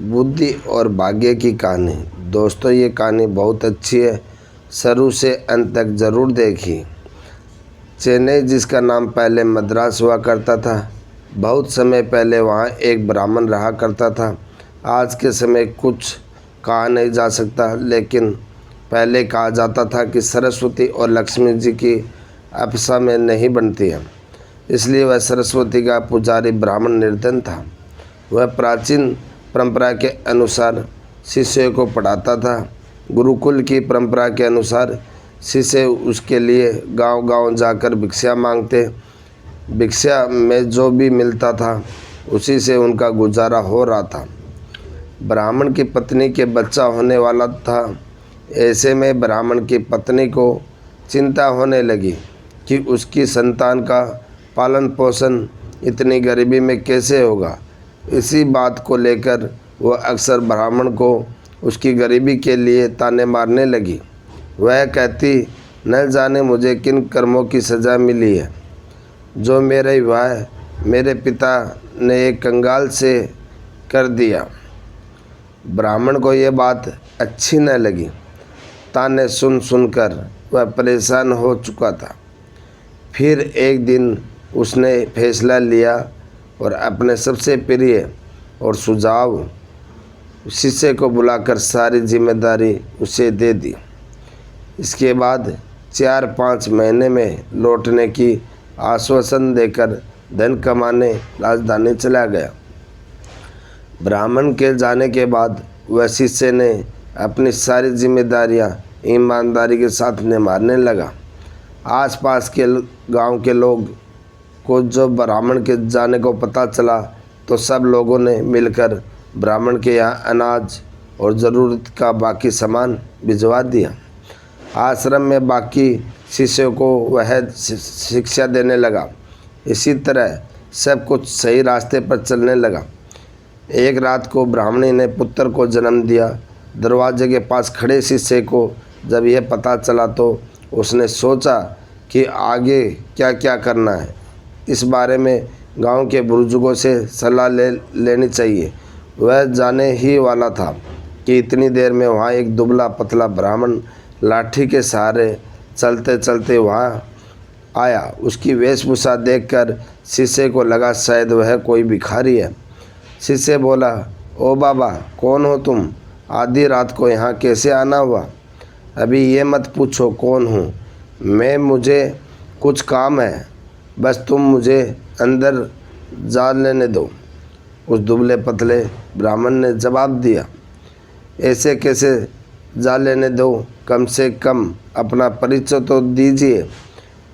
बुद्धि और भाग्य की कहानी। दोस्तों, ये कहानी बहुत अच्छी है, शुरू से अंत तक ज़रूर देखिए। चेन्नई, जिसका नाम पहले मद्रास हुआ करता था, बहुत समय पहले वहाँ एक ब्राह्मण रहा करता था। आज के समय कुछ कहा नहीं जा सकता, लेकिन पहले कहा जाता था कि सरस्वती और लक्ष्मी जी की आपसा में नहीं बनती है, इसलिए वह सरस्वती का पुजारी ब्राह्मण निर्धन था। वह प्राचीन परंपरा के अनुसार शिष्य को पढ़ाता था। गुरुकुल की परंपरा के अनुसार शिष्य उसके लिए गांव-गांव जाकर भिक्षा मांगते। भिक्षा में जो भी मिलता था उसी से उनका गुजारा हो रहा था। ब्राह्मण की पत्नी के बच्चा होने वाला था। ऐसे में ब्राह्मण की पत्नी को चिंता होने लगी कि उसकी संतान का पालन पोषण इतनी गरीबी में कैसे होगा। इसी बात को लेकर वह अक्सर ब्राह्मण को उसकी गरीबी के लिए ताने मारने लगी। वह कहती, न जाने मुझे किन कर्मों की सज़ा मिली है, जो मेरे विवाह मेरे पिता ने एक कंगाल से कर दिया। ब्राह्मण को यह बात अच्छी न लगी। ताने सुन सुनकर वह परेशान हो चुका था। फिर एक दिन उसने फैसला लिया और अपने सबसे प्रिय और सुझाव शिष्य को बुलाकर सारी जिम्मेदारी उसे दे दी। इसके बाद 4-5 महीने में लौटने की आश्वासन देकर धन कमाने राजधानी चला गया। ब्राह्मण के जाने के बाद वह शिष्य ने अपनी सारी जिम्मेदारियां ईमानदारी के साथ निभाने लगा। आसपास के गांव के लोग को जब ब्राह्मण के जाने को पता चला तो सब लोगों ने मिलकर ब्राह्मण के यहाँ अनाज और ज़रूरत का बाकी सामान भिजवा दिया। आश्रम में बाकी शिष्यों को वह शिक्षा देने लगा। इसी तरह सब कुछ सही रास्ते पर चलने लगा। एक रात को ब्राह्मणी ने पुत्र को जन्म दिया। दरवाजे के पास खड़े शिष्य को जब यह पता चला तो उसने सोचा कि आगे क्या क्या करना है। इस बारे में गांव के बुजुर्गों से सलाह लेनी चाहिए। वह जाने ही वाला था कि इतनी देर में वहाँ एक दुबला पतला ब्राह्मण लाठी के सहारे चलते चलते वहाँ आया। उसकी वेशभूषा देखकर शिष्य को लगा शायद वह कोई भिखारी है। शिष्य बोला, ओ बाबा, कौन हो तुम? आधी रात को यहाँ कैसे आना हुआ? अभी ये मत पूछो कौन हूँ मैं, मुझे कुछ काम है, बस तुम मुझे अंदर जा लेने दो। उस दुबले पतले ब्राह्मण ने जवाब दिया, ऐसे कैसे जा लेने दो? कम से कम अपना परिचय तो दीजिए।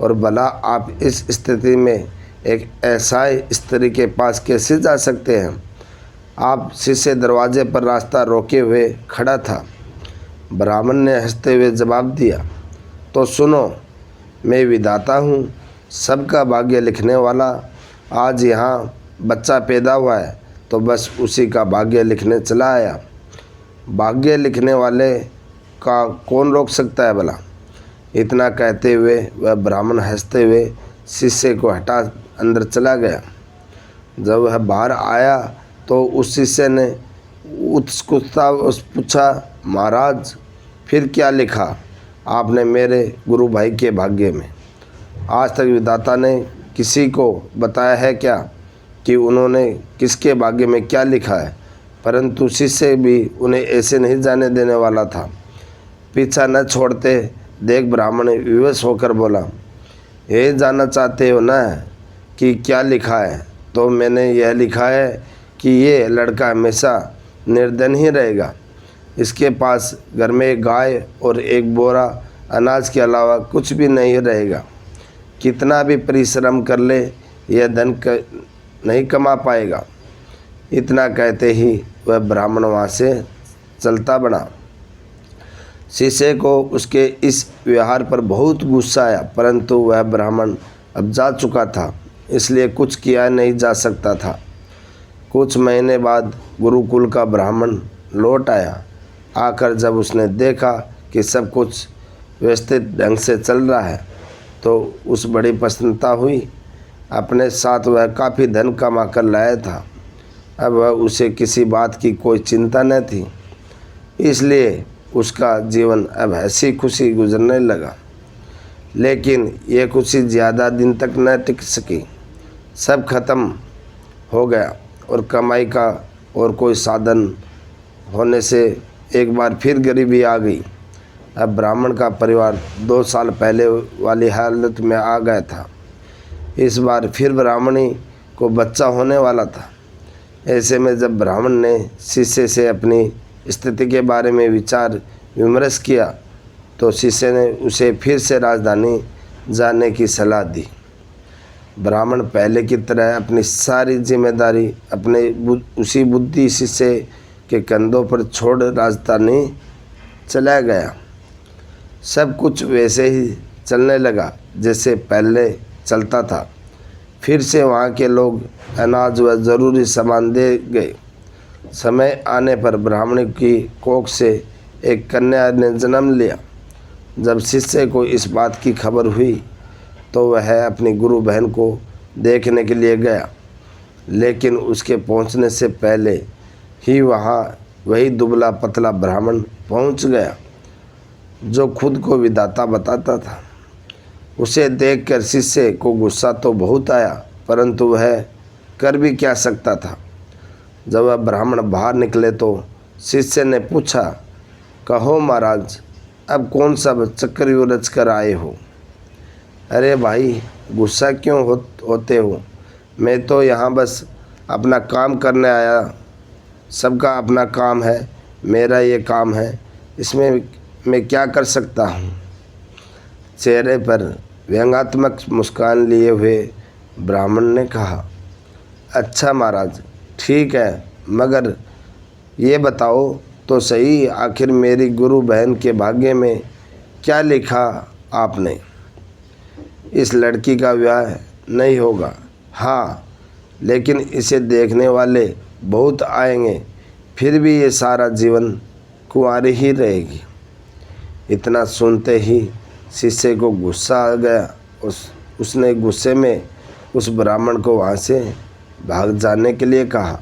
और भला आप इस स्थिति में एक ऐसा स्त्री के पास कैसे जा सकते हैं? आप शिष्य दरवाजे पर रास्ता रोके हुए खड़ा था। ब्राह्मण ने हंसते हुए जवाब दिया, तो सुनो, मैं विधाता हूँ, सबका भाग्य लिखने वाला। आज यहाँ बच्चा पैदा हुआ है तो बस उसी का भाग्य लिखने चला आया। भाग्य लिखने वाले का कौन रोक सकता है भला? इतना कहते हुए वह ब्राह्मण हंसते हुए शिष्य को हटा अंदर चला गया। जब वह बाहर आया तो उस शिष्य ने उत्सुकता पूछा, महाराज, फिर क्या लिखा आपने मेरे गुरु भाई के भाग्य में? आज तक विधाता ने किसी को बताया है क्या कि उन्होंने किसके भाग्य में क्या लिखा है? परंतु शिष्य भी उन्हें ऐसे नहीं जाने देने वाला था। पीछा न छोड़ते देख ब्राह्मण विवश होकर बोला, ये जानना चाहते हो ना कि क्या लिखा है? तो मैंने यह लिखा है कि ये लड़का हमेशा निर्धन ही रहेगा। इसके पास घर में एक गाय और एक बोरा अनाज के अलावा कुछ भी नहीं रहेगा। कितना भी परिश्रम कर ले यह धन नहीं कमा पाएगा। इतना कहते ही वह ब्राह्मण वहाँ से चलता बना। शिष्य को उसके इस व्यवहार पर बहुत गुस्सा आया, परंतु वह ब्राह्मण अब जा चुका था, इसलिए कुछ किया नहीं जा सकता था। कुछ महीने बाद गुरुकुल का ब्राह्मण लौट आया। आकर जब उसने देखा कि सब कुछ व्यवस्थित ढंग से चल रहा है तो उस बड़ी प्रसन्नता हुई। अपने साथ वह काफ़ी धन कमा कर लाया था। अब उसे किसी बात की कोई चिंता न थी, इसलिए उसका जीवन अब हंसी खुशी गुजरने लगा। लेकिन ये खुशी ज़्यादा दिन तक न टिक सकी। सब खत्म हो गया और कमाई का और कोई साधन होने से एक बार फिर गरीबी आ गई। अब ब्राह्मण का परिवार 2 साल पहले वाली हालत में आ गया था। इस बार फिर ब्राह्मणी को बच्चा होने वाला था। ऐसे में जब ब्राह्मण ने शिष्य से अपनी स्थिति के बारे में विचार विमर्श किया तो शिष्य ने उसे फिर से राजधानी जाने की सलाह दी। ब्राह्मण पहले की तरह अपनी सारी जिम्मेदारी अपने उसी बुद्धि शिष्य के कंधों पर छोड़ राजधानी चला गया। सब कुछ वैसे ही चलने लगा जैसे पहले चलता था। फिर से वहाँ के लोग अनाज व ज़रूरी सामान दे गए। समय आने पर ब्राह्मण की कोख से एक कन्या ने जन्म लिया। जब शिष्य को इस बात की खबर हुई तो वह अपनी गुरु बहन को देखने के लिए गया, लेकिन उसके पहुंचने से पहले ही वहां वही दुबला पतला ब्राह्मण पहुंच गया जो खुद को विधाता बताता था। उसे देखकर शिष्य को गुस्सा तो बहुत आया, परंतु वह कर भी क्या सकता था। जब वह ब्राह्मण बाहर निकले तो शिष्य ने पूछा, कहो महाराज, अब कौन सा चक्रव्यूह रच कर आए हो? अरे भाई, गुस्सा क्यों होते हो? मैं तो यहाँ बस अपना काम करने आया। सबका अपना काम है, मेरा ये काम है, इसमें मैं क्या कर सकता हूँ? चेहरे पर व्यंग्यात्मक मुस्कान लिए हुए ब्राह्मण ने कहा, अच्छा महाराज, ठीक है, मगर ये बताओ तो सही, आखिर मेरी गुरु बहन के भाग्य में क्या लिखा आपने? इस लड़की का विवाह नहीं होगा। हाँ, लेकिन इसे देखने वाले बहुत आएंगे, फिर भी ये सारा जीवन कुंवारी ही रहेगी। इतना सुनते ही शिष्य को गुस्सा आ गया। उसने गुस्से में उस ब्राह्मण को वहाँ से भाग जाने के लिए कहा।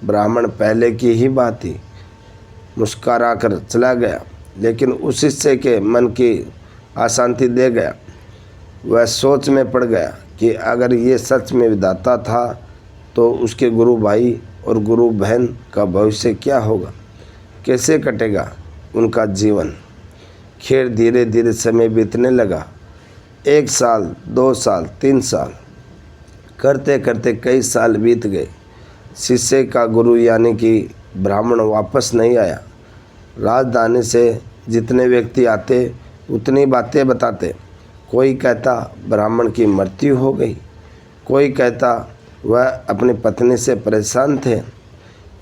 ब्राह्मण पहले की ही बात ही मुस्कुरा कर चला गया, लेकिन उस शिष्य के मन की अशांति दे गया। वह सोच में पड़ गया कि अगर ये सच में विधाता था तो उसके गुरु भाई और गुरु बहन का भविष्य क्या होगा, कैसे कटेगा उनका जीवन। खैर धीरे धीरे समय बीतने लगा। 1 साल, 2 साल, 3 साल करते करते कई साल बीत गए। शिष्य का गुरु यानी कि ब्राह्मण वापस नहीं आया। राजधानी से जितने व्यक्ति आते उतनी बातें बताते। कोई कहता ब्राह्मण की मृत्यु हो गई, कोई कहता वह अपनी पत्नी से परेशान थे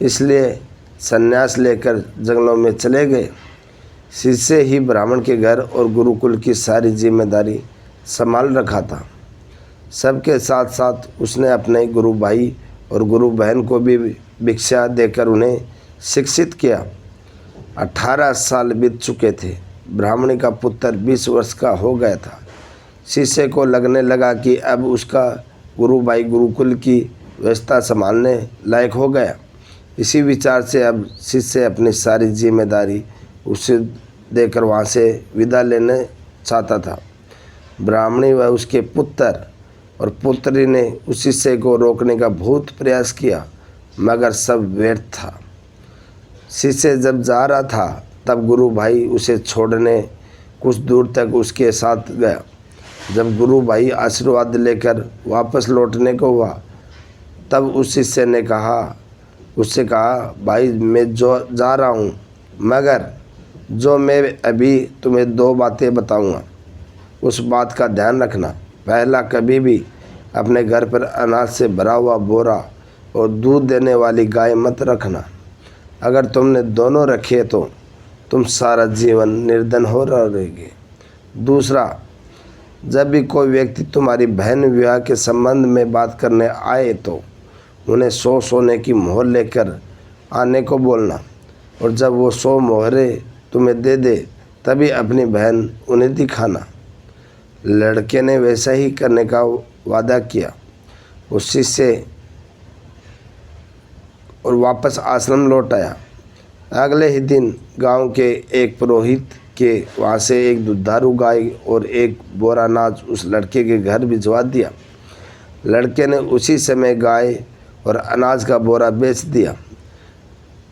इसलिए संन्यास लेकर जंगलों में चले गए। शिष्य ही ब्राह्मण के घर और गुरुकुल की सारी जिम्मेदारी संभाल रखा था। सबके साथ साथ उसने अपने गुरु भाई और गुरु बहन को भी भिक्षा देकर उन्हें शिक्षित किया। 18 साल बीत चुके थे। ब्राह्मणी का पुत्र 20 वर्ष का हो गया था। शिष्य को लगने लगा कि अब उसका गुरु भाई गुरुकुल की व्यवस्था संभालने लायक हो गया। इसी विचार से अब शिष्य अपनी सारी जिम्मेदारी उसे देकर वहाँ से विदा लेने चाहता था। ब्राह्मणी व उसके पुत्र और पुत्री ने उस शिष्य को रोकने का बहुत प्रयास किया, मगर सब व्यर्थ था। शिष्य जब जा रहा था तब गुरु भाई उसे छोड़ने कुछ दूर तक उसके साथ गया। जब गुरु भाई आशीर्वाद लेकर वापस लौटने को हुआ तब उस शिष्य ने उससे कहा, भाई मैं जो जा रहा हूँ, मगर जो मैं अभी तुम्हें 2 बातें बताऊँगा, उस बात का ध्यान रखना। पहला, कभी भी अपने घर पर अनाज से भरा हुआ बोरा और दूध देने वाली गाय मत रखना। अगर तुमने दोनों रखे तो तुम सारा जीवन निर्धन हो रहोगे। दूसरा, जब भी कोई व्यक्ति तुम्हारी बहन विवाह के संबंध में बात करने आए तो उन्हें 100 सोने की मोहर लेकर आने को बोलना, और जब वो 100 मोहरें तुम्हें दे दे तभी अपनी बहन उन्हें दिखाना। लड़के ने वैसा ही करने का वादा किया। उस शिष्य और वापस आश्रम लौट आया। अगले ही दिन गांव के एक पुरोहित के वहाँ से एक दुधारू गाय और एक बोरा अनाज उस लड़के के घर भिजवा दिया। लड़के ने उसी समय गाय और अनाज का बोरा बेच दिया।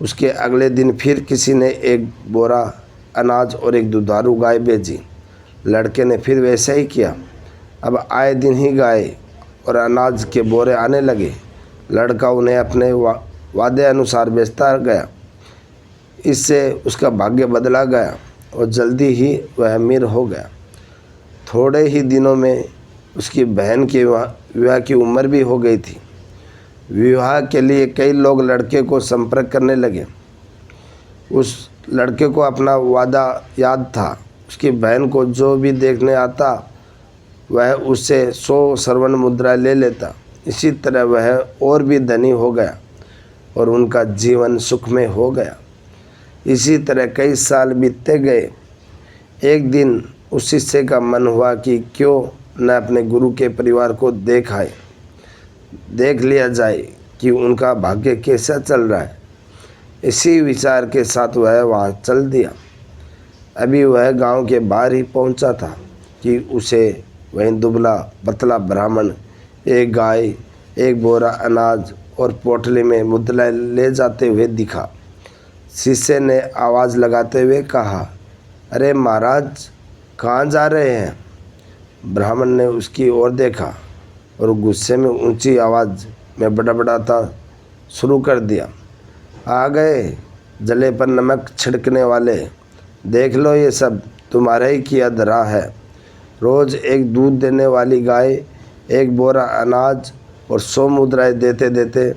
उसके अगले दिन फिर किसी ने एक बोरा अनाज और एक दुधारू गाय बेची। लड़के ने फिर वैसा ही किया। अब आए दिन ही गाय और अनाज के बोरे आने लगे। लड़का उन्हें अपने वादे अनुसार बेचता गया। इससे उसका भाग्य बदला गया और जल्दी ही वह अमीर हो गया। थोड़े ही दिनों में उसकी बहन के विवाह की उम्र भी हो गई थी। विवाह के लिए कई लोग लड़के को संपर्क करने लगे। उस लड़के को अपना वादा याद था। उसकी बहन को जो भी देखने आता वह उससे 100 स्वर्ण मुद्रा ले लेता। इसी तरह वह और भी धनी हो गया और उनका जीवन सुखमय हो गया। इसी तरह कई साल बीतते गए। एक दिन उस शिष्य का मन हुआ कि क्यों न अपने गुरु के परिवार को देख लिया जाए कि उनका भाग्य कैसा चल रहा है। इसी विचार के साथ वह वहाँ चल दिया। अभी वह गांव के बाहर ही पहुँचा था कि उसे वहीं दुबला पतला ब्राह्मण एक गाय, एक बोरा अनाज और पोटली में मुद्रा ले जाते हुए दिखा। शिष्य ने आवाज़ लगाते हुए कहा, अरे महाराज, कहाँ जा रहे हैं? ब्राह्मण ने उसकी ओर देखा और गुस्से में ऊंची आवाज़ में बड़बड़ाता शुरू कर दिया, आ गए जले पर नमक छिड़कने वाले। देख लो, ये सब तुम्हारा ही किया धरा है। रोज़ एक दूध देने वाली गाय, एक बोरा अनाज और 100 मुद्राएं देते देते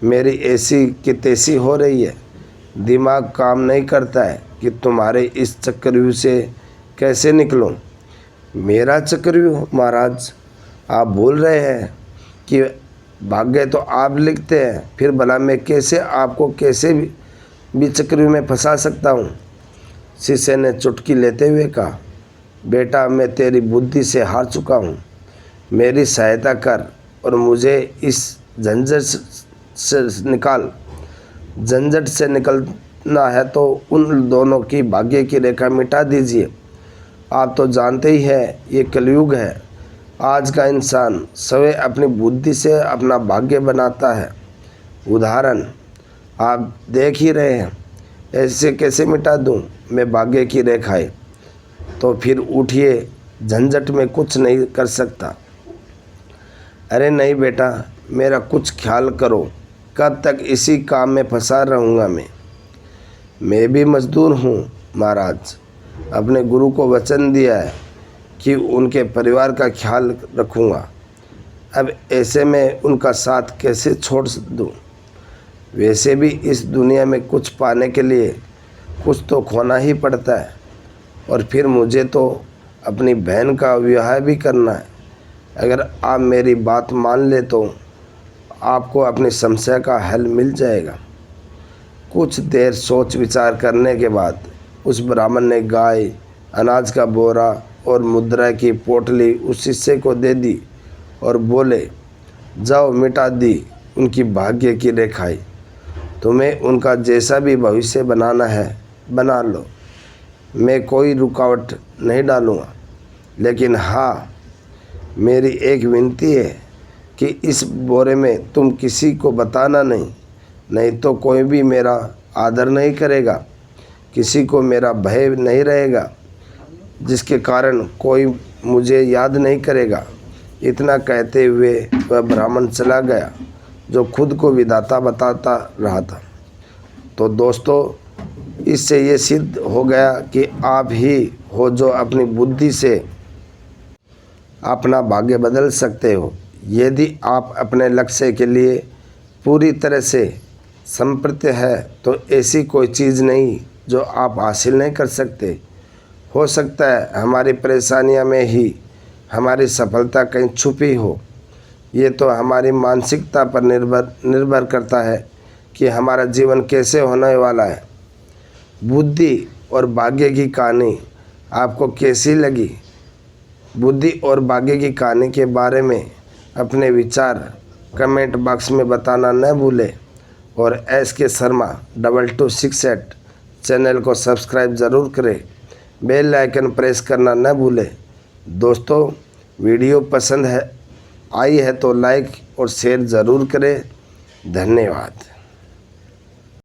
मेरी ऐसी की तैसी हो रही है। दिमाग काम नहीं करता है कि तुम्हारे इस चक्रव्यूह से कैसे निकलूं। मेरा चक्रव्यूह? महाराज, आप भूल रहे हैं कि भाग्य तो आप लिखते हैं। फिर भला मैं आपको कैसे भी चक्रव्यूह में फंसा सकता हूँ? शिष्य ने चुटकी लेते हुए कहा, बेटा, मैं तेरी बुद्धि से हार चुका हूँ। मेरी सहायता कर और मुझे इस झंझट से निकलना है तो उन दोनों की भाग्य की रेखा मिटा दीजिए। आप तो जानते ही हैं, ये कलयुग है। आज का इंसान स्वयं अपनी बुद्धि से अपना भाग्य बनाता है। उदाहरण आप देख ही रहे हैं। ऐसे कैसे मिटा दूं मैं भाग्य की रेखाएं? तो फिर उठिए, झंझट में कुछ नहीं कर सकता। अरे नहीं बेटा, मेरा कुछ ख्याल करो। कब तक इसी काम में फंसा रहूँगा मैं भी मजदूर हूँ महाराज। अपने गुरु को वचन दिया है कि उनके परिवार का ख्याल रखूँगा। अब ऐसे में उनका साथ कैसे छोड़ दूँ? वैसे भी इस दुनिया में कुछ पाने के लिए कुछ तो खोना ही पड़ता है, और फिर मुझे तो अपनी बहन का विवाह भी करना है। अगर आप मेरी बात मान ले तो आपको अपनी समस्या का हल मिल जाएगा। कुछ देर सोच विचार करने के बाद उस ब्राह्मण ने गाय, अनाज का बोरा और मुद्रा की पोटली उस शिष्य को दे दी और बोले, जाओ, मिटा दी उनकी भाग्य की रेखाएं। तुम्हें उनका जैसा भी भविष्य बनाना है बना लो, मैं कोई रुकावट नहीं डालूँगा। लेकिन हाँ, मेरी एक विनती है कि इस बोरे में तुम किसी को बताना नहीं तो कोई भी मेरा आदर नहीं करेगा, किसी को मेरा भय नहीं रहेगा, जिसके कारण कोई मुझे याद नहीं करेगा। इतना कहते हुए वह ब्राह्मण चला गया, जो खुद को विधाता बताता रहा था। तो दोस्तों, इससे ये सिद्ध हो गया कि आप ही हो जो अपनी बुद्धि से अपना भाग्य बदल सकते हो। यदि आप अपने लक्ष्य के लिए पूरी तरह से समर्पित है तो ऐसी कोई चीज़ नहीं जो आप हासिल नहीं कर सकते। हो सकता है हमारी परेशानियां में ही हमारी सफलता कहीं छुपी हो। ये तो हमारी मानसिकता पर निर्भर करता है कि हमारा जीवन कैसे होने वाला है। बुद्धि और भाग्य की कहानी आपको कैसी लगी? बुद्धि और भाग्य की कहानी के बारे में अपने विचार कमेंट बॉक्स में बताना न भूलें और SK शर्मा 2268 चैनल को सब्सक्राइब ज़रूर करें। बेल आइकन प्रेस करना न भूलें। दोस्तों, वीडियो पसंद आई है तो लाइक और शेयर ज़रूर करें। धन्यवाद।